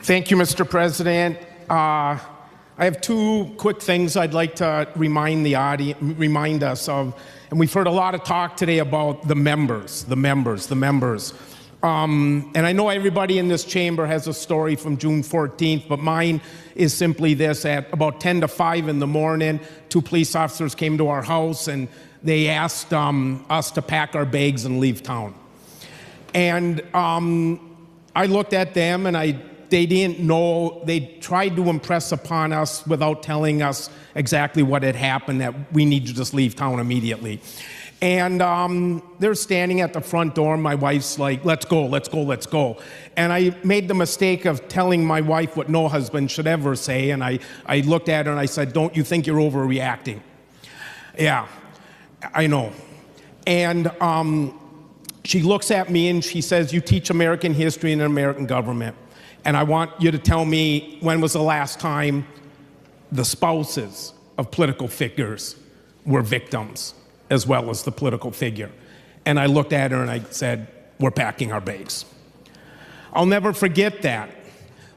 Thank you, Mr. President. I have two quick things I'd like to remind the audience, remind us of. And we've heard a lot of talk today about the members. And I know everybody in this chamber has a story from June 14th, but mine is simply this. At about 10 to 5 in the morning, two police officers came to our house and they asked us to pack our bags and leave town. And I looked at them and they didn't know. They tried to impress upon us without telling us exactly what had happened, that we need to just leave town immediately. And they're standing at the front door. My wife's like, let's go, let's go, let's go. And I made the mistake of telling my wife what no husband should ever say. And I looked at her and I said, don't you think you're overreacting? Yeah, I know. And she looks at me and she says, you teach American history and American government. And I want you to tell me, when was the last time the spouses of political figures were victims as well as the political figure? And I looked at her and I said, we're packing our bags. I'll never forget that.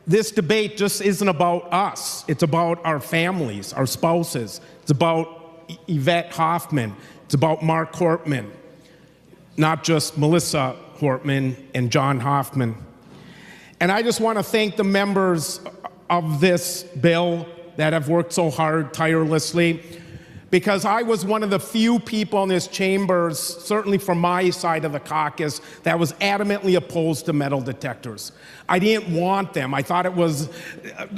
This debate just isn't about us. It's about our families, our spouses. It's about Yvette Hoffman. It's about Mark Hortman, not just Melissa Hortman and John Hoffman. And I just want to thank the members of this bill that have worked so hard, tirelessly, because I was one of the few people in this chamber, certainly from my side of the caucus, that was adamantly opposed to metal detectors. I didn't want them. I thought it was,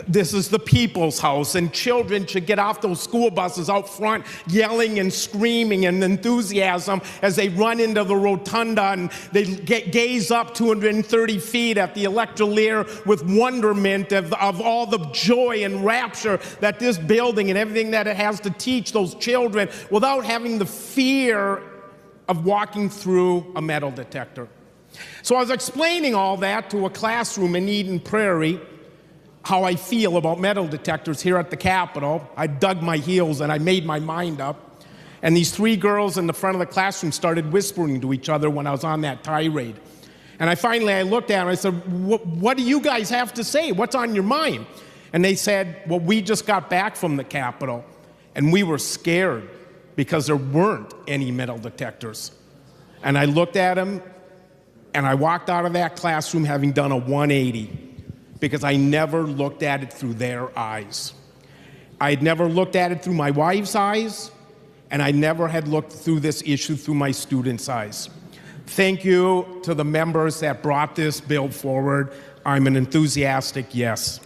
this is the people's house, and children should get off those school buses out front yelling and screaming and enthusiasm as they run into the rotunda and they gaze up 230 feet at the electroleer with wonderment of all the joy and rapture that this building and everything that it has to teach those children, without having the fear of walking through a metal detector. So I was explaining all that to a classroom in Eden Prairie, how I feel about metal detectors here at the Capitol. I dug my heels and I made my mind up. And these three girls in the front of the classroom started whispering to each other when I was on that tirade. And I looked at them and I said, what do you guys have to say? What's on your mind? And they said, well, we just got back from the Capitol and we were scared because there weren't any metal detectors. And I looked at them and I walked out of that classroom having done a 180, because I never looked at it through their eyes. I had never looked at it through my wife's eyes, and I never had looked through this issue through my students' eyes. Thank you to the members that brought this bill forward. I'm an enthusiastic yes.